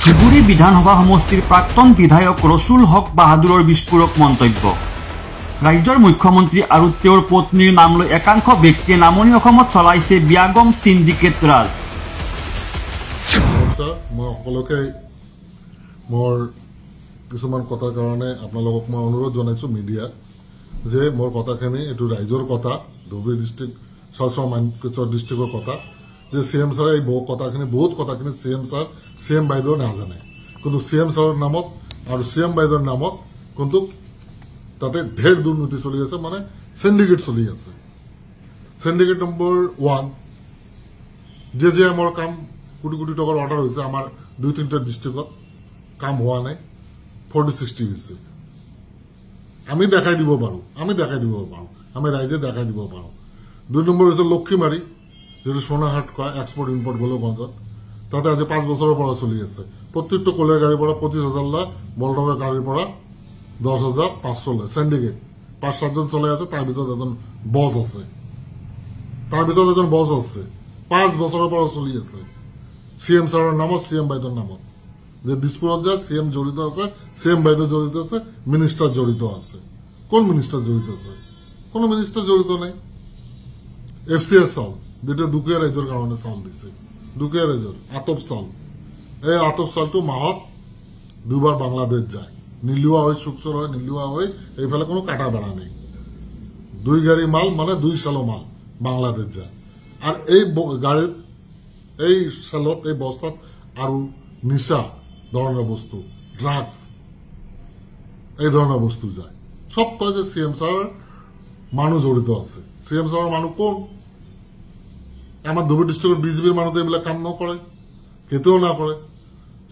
ধুবুৰী বিধানসভা সমষ্টিৰ প্ৰাক্তন বিধায়ক ৰসুল হক বাহাদুৰৰ বিস্ফোৰক মন্তব্য। ৰাজ্যৰ মুখ্যমন্ত্ৰী আৰু তেওঁৰ পত্নীৰ নাম লৈ একাংশ ব্যক্তিয়ে নামনি অসমত চলাইছে বিয়াগম সিন্ডিকেট ৰাজ। নমস্কাৰ, মই সকলোকে মোৰ কিছুমান কথাৰ কাৰণে আপোনালোকক মই অনুৰোধ জনাইছোঁ মিডিয়া যে মোৰ কথাখিনি এইটো ৰাইজৰ কথা, ধুবুৰী ডিষ্ট্ৰিক্ট মানকোচৰ ডিষ্ট্ৰিক্টৰ কথা যে CM ছাৰে এই বহুত কথাখিনি CM ছাৰ CM বাইদেউ নাজানে, কিন্তু CM ছাৰৰ নামত আৰু CM বাইদেউৰ নামত কিন্তু তাতে ঢেৰ দুৰ্নীতি চলি আছে, মানে সিন্ডিকেট চলি আছে। সিন্ডিকেট নম্বৰ 1, যে আমাৰ কাম কোটি কোটি টকাৰ অৰ্ডাৰ হৈছে, আমাৰ 2-3টা ডিষ্ট্ৰিক্টত কাম হোৱা নাই, 40-60 হৈছে। আমি দেখাই দিব পাৰোঁ, আমি ৰাইজে দেখাই দিব পাৰোঁ। 2 নম্বৰ হৈছে লক্ষীমাৰী, যেটো সোনাহাট কয়, এক্সপৰ্ট ইম্পৰ্ট গোলগঞ্জত, তাতে আজি 5 বছৰৰ পৰা চলি আছে। প্ৰত্যেকটো কলেৰ গাড়ীৰ পৰা 25,000 লয়, বল্ডৰৰ গাড়ীৰ পৰা 10,500 লয়। সিন্ডিকেট 5-7জন চলাই আছে, তাৰ ভিতৰত এজন বছ আছে, 5 বছৰৰ পৰা চলি আছে। CM ছাৰৰ নামত, CM বাইদেউৰ নামত, যে দিছপুৰত যায় CM জড়িত আছে, CM বাইদেউ জড়িত আছে, মিনিষ্টাৰ জড়িত আছে। কোন মিনিষ্টাৰ জড়িত আছে? কোনো মিনিষ্টাৰ জড়িত নাই। FCR চাউল, যেটা দুখীয়া ৰাইজৰ কাৰণে চাউল দিছে, দুখীয়া ৰাইজৰ আতপ চাউল। এই আতপ চাউলটো মাহত 2বাৰ বাংলাদেশ যায়, নিলুৱা হৈ চুকচৰ হয়, নিলুৱা হৈ এইফালে কোনো কাটা বেড়া নেই। 2 গাড়ী মাল মানে 2 চালো মাল বাংলাদেশ যায়। আর এই গাড়ীত, এই চালত, এই বস্তাত আৰু নিচা ধৰণৰ বস্তু, ড্ৰাগছ, এই ধৰণৰ বস্তু যায়। সব কয় যে CM ছাৰৰ মানুহ জড়িত আছে। CM ছাৰৰ মানুহ কোন? আমাৰ ধুবুৰী ডিষ্ট্ৰিক্টৰ বিজেপিৰ মানুহ এইবিলাক কাম নকৰে, কেতিয়াও নকৰে।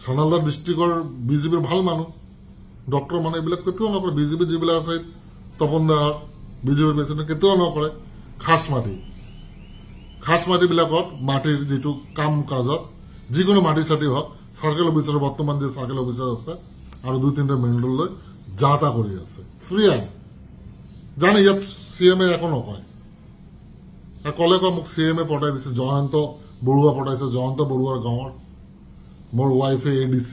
চানালদাৰ ডিষ্ট্ৰিক্টৰ বিজেপিৰ ভাল মানুহ, ডক্টৰ মানুহ, এইবিলাক কেতিয়াও নকৰে। বিজেপি যিবিলাক আছে, তপন দাৰ বিজেপিৰ প্ৰেচিডেণ্ট, কেতিয়াও নকৰে। খাস মাটিবিলাকত মাটিৰ যিটো কাম কাজত, যিকোনো মাটি চাটি হওক, চাৰ্কেল অফিচাৰ, বৰ্তমান যে চাৰ্কেল অফিচাৰ আছে আৰু 2-3টা মেণ্ডল লৈ যা তা কৰি আছে, ফ্ৰী আইন জানে। ইয়াত CM একো নকয়, কলে কয় মোক CM পঠাই দিছে, জয়ন্ত বৰুৱা পঠাইছে, জয়ন্ত বৰুৱাৰ গাঁৱৰ, মোৰ ৱাইফে ADC।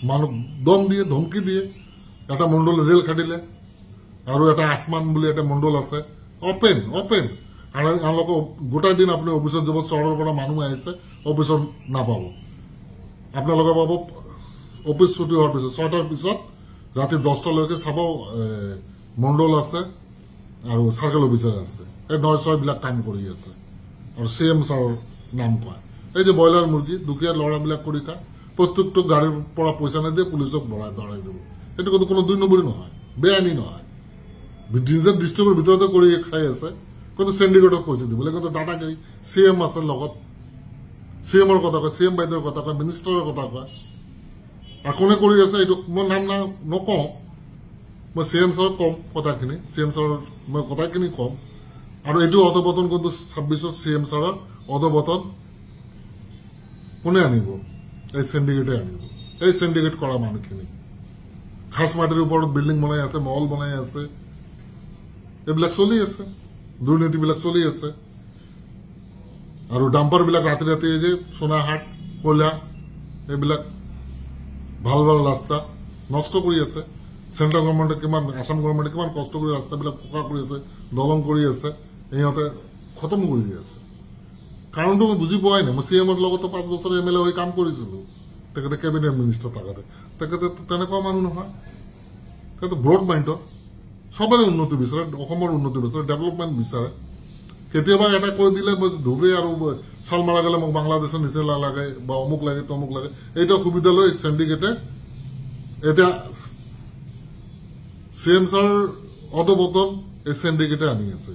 মানুহ দম দিয়ে, ধমকি দিয়ে। এটা মণ্ডল জেল খাটিলে, আৰু এটা আসমান বুলি এটা মণ্ডল আছে, অপেন। আৰু এওঁলোকে গোটাই দিন আপুনি অফিচত যাব, চহৰৰ পৰা মানুহ আহিছে, অফিচত নাপাব। আপোনালোকে পাব অফিচ ছুটি হোৱাৰ পিছত, 6টাৰ পিছত ৰাতি 10টালৈকে চাব, মণ্ডল আছে আৰু চাৰ্কেল অফিচাৰ আছে, এই 9-6 বিলাক কাম কৰি আছে, আৰু CM ছাৰৰ নাম কয়। এই যে ব্ৰইলাৰ মুৰ্গী, দুখীয়া ল'ৰাবিলাক কৰি খায়, প্ৰত্যেকটো গাড়ীৰ পৰা পইচা নিদিয়ে, পুলিচক ধৰাই দিব। এইটো কিন্তু কোনো 2 নম্বৰী নহয়, বেআইনী নহয়, নিজৰ ডিষ্ট্ৰিক্টৰ ভিতৰতে কৰি খাই আছে, কিন্তু সিন্ডিকেটক পইচা দিবলৈ কিন্তু দাদাগিৰি। CM আছে লগত, CMৰ কথা কয়, CM বাইদেউৰ কথা কয়, মিনিষ্টাৰৰ কথা কয়, আৰু কোনে কৰি আছে এইটো মই নাম নকওঁ। মই CM ছাৰক কম কথাখিনি, CM ছাৰৰ মই কথাখিনি কম। আৰু এইটো অধপতন কিন্তু 26ত CM ছাৰৰ অধপতন কোনে আনিব? এই সিন্ডিকেটে আনিব। এই সিন্ডিকেট কৰা মানুহখিনি খাস মাটিৰ ওপৰত বিল্ডিং বনাই আছে, মহল বনাই আছে, এইবিলাক চলি আছে, দুৰ্নীতিবিলাক চলি আছে। আৰু ডাম্পাৰবিলাক ৰাতি ৰাতি এই যে সোনাহাট, কয়লা, এইবিলাক ভাল ৰাস্তা নষ্ট কৰি আছে। চেন্ট্ৰেল গভৰ্ণমেণ্টে কিমান, আসাম গভৰ্ণমেণ্টে কিমান কষ্ট কৰি ৰাস্তাবিলাক পকা কৰি আছে, দলং কৰি আছে, সিহঁতে খতম কৰি দি আছে। কাৰণটো মই বুজি পোৱাই নাই। মই CMৰ লগতো 5 বছৰ MLA হৈ কাম কৰিছিলো, তেখেতে কেবিনেট মিনিষ্টাৰ থাকোঁতে। তেখেতে তেনেকুৱা মানুহ নহয়, তেখেতে ব্ৰড মাইণ্ডৰ, সবৰে উন্নতি বিচাৰে, অসমৰ উন্নতি বিচাৰে, ডেভেলপমেণ্ট বিচাৰে। কেতিয়াবা এটা কৈ দিলে মই ধুবুৰী আৰু চাল মাৰা গ'লে মোক বাংলাদেশৰ নিচিনা লাগে, বা অমুক লাগে তমুক লাগে, এইটা সুবিধা লৈ সিন্ডিকেটে এতিয়া CM ছাৰ অধপতন এই সিন্ডিকেটে আনি আছে।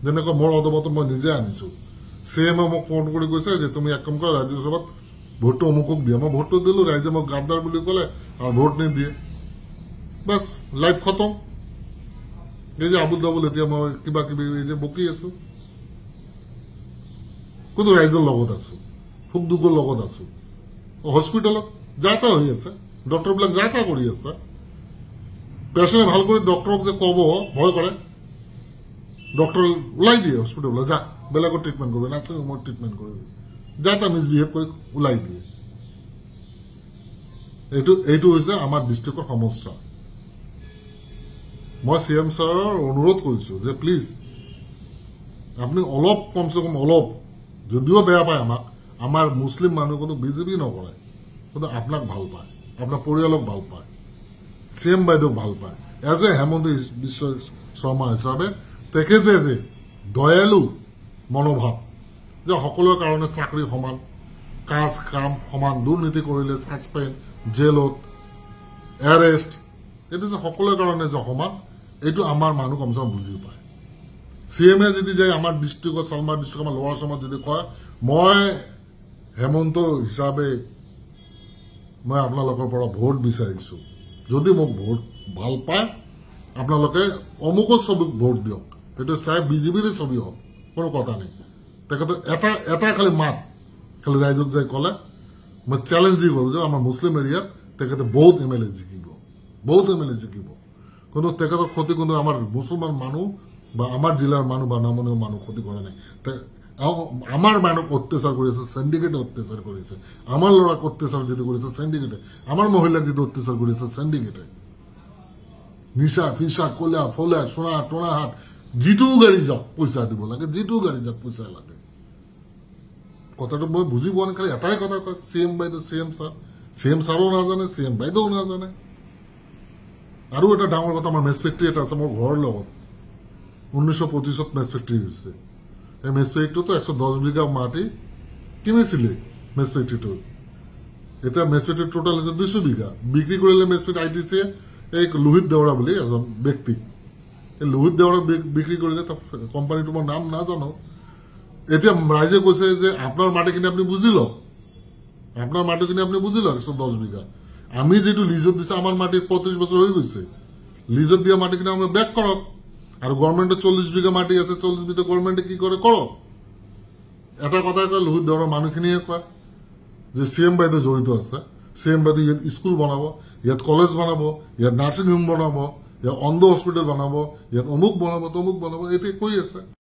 যেনেকৈ মোৰ অধপতন মই নিজে আনিছো। CM মোক ফোন কৰি কৈছে যে তুমি এক কাম কৰা, ৰাজ্যসভাত ভোটটো অমুকক দিয়া। মই ভোটটো দিলো, ৰাইজে মোক গাদ্দাৰ বুলি ক'লে আৰু ভোট নিদিয়ে, বাছ লাইফ খতম। এই যে আবুল দাবুল এতিয়া মই কিবা কিবি এই যে বকি আছো, কিন্তু ৰাইজৰ লগত আছো, সুখ দুখৰ লগত আছো। হস্পিটেলত যা তা হৈ আছে, ডক্টৰবিলাক যা তা কৰি আছে। পেচেণ্টে ভাল কৰি ডক্টৰক যে ক'ব ভয় কৰে, ডক্টৰ ওলাই দিয়ে হস্পিটেল, যা বেলেগৰ ট্ৰিটমেণ্ট কৰিবে, নাৰ্ছিং হোমৰ ট্ৰিটমেণ্ট কৰিবে, যা তা মিছবিহেভ কৰি ওলাই দিয়ে। এইটো হৈছে আমাৰ ডিষ্ট্ৰিক্টৰ সমস্যা মই CM ছাৰৰ অনুৰোধ কৰিছো যে প্লিজ আপনি অলপ কমসে কম অলপ যদিও বেয়া পায় আমাক আমাৰ মুছলিম মানুহ কোনো বিজেপি নকৰে কিন্তু আপোনাক ভাল পায় আপোনাৰ পৰিয়ালক ভাল পায় CM বাইদেউক ভাল পায় এজ এ হেমন্ত বিশ্ব শৰ্মা হিচাপে তেখেতে যে দয়ালু মনোভাৱ যে সকলোৰ কাৰণে চাকৰি সমান কাজ কাম সমান দুৰ্নীতি কৰিলে সাসপেন্ড জেলত এৰেষ্ট এইটো যে সকলোৰ কাৰণে যে সমান এইটো আমাৰ মানুহ কমসে কম বুজি পায় CM যদি যায় আমাৰ ডিষ্ট্ৰিক্টত সালমাৰ ডিষ্ট্ৰিক্ট আমাৰ লোৱাৰ আসামত যদি কয় মই হেমন্ত হিচাপে মই আপোনালোকৰ পৰা ভোট বিচাৰিছো যদি মোক ভোট ভাল পায় আপোনালোকে অমুকৰ ছবিক ভোট দিয়ক এইটো চাই বিজেপিৰ ছবি হওক কোনো কথা নাই তেখেতে এটা খালি মাত খালি ৰাইজক যাই ক'লে মই চ্যালেঞ্জ দি কৰো যে আমাৰ মুছলিম এৰিয়াত তেখেতে বহুত MLA জিকিব কিন্তু তেখেতৰ ক্ষতি কোনো আমাৰ মুছলমান মানুহ বা আমাৰ জিলাৰ মানুহ বা নামনিৰ মানুহ ক্ষতি কৰা নাই আমাৰ মানুহক অত্যাচাৰ কৰিছে সিন্ডিকেটে অত্যাচাৰ কৰিছে আমাৰ ল'ৰাক অত্যাচাৰ যিটো কৰিছে সিন্ডিকেটে আমাৰ মহিলাক যিটো অত্যাচাৰ কৰিছে সিন্ডিকেটে নিশা ফিসা কলা ফলা সোনা টোনা হাট যিটো গাড়ী যাওক পইচা দিব লাগে যিটো গাড়ী যাওক পইচা লাগে কথাটো মই বুজি পোৱা নাই খালি এটাই কথা কয় CM বাইদেউ CM ছাৰো নাজানে CM বাইদেউ নাজানে আৰু এটা ডাঙৰ কথা আমাৰ মেছ ফেক্টৰী এটা আছে মোৰ ঘৰৰ লগত 1925 মেছ ফেক্টৰী হৈছে এই মেছ ফেক্টৰীটো 110 বিঘা মাটি কিনিছিলে মেছ ফেক্টৰীটো এতিয়া মেছ ফেক্টৰী টোটাল হৈছে 200 বিঘা বিক্ৰী কৰিলে মেছ ফেক্টৰী ITC এই লোহিত দেওৰা বুলি এজন ব্যক্তি এই লোহিত দেওৰা বিক্ৰী কৰিলে কোম্পানীটো মই নাম নাজানো এতিয়া ৰাইজে কৈছে যে আপোনাৰ মাটিখিনি আপুনি বুজি লওক 110 বিঘা আমি যেটো লিজত দিছে আমাৰ মাটি 35 বছৰ হৈ গৈছে লিজত দিয়া মাটিখিনি আমি ব্যাক কৰক আৰু গভৰ্ণমেণ্টে 40 বিঘা মাটি আছে 40 বিঘা গভৰ্ণমেণ্টে কি কৰে কৰক এটা কথা কয় লোহিত দেওৰা মানুহখিনিয়ে কয় যে CM বাইদেউ জড়িত আছে CM বাইদেউ ইয়াত স্কুল বনাব ইয়াত কলেজ বনাব ইয়াত নাৰ্ছিং হোম বনাব ইয়াত অন্ধ হস্পিটেল বনাব ইয়াত অমুক বনাব তমুক বনাব এইটো কৈ আছে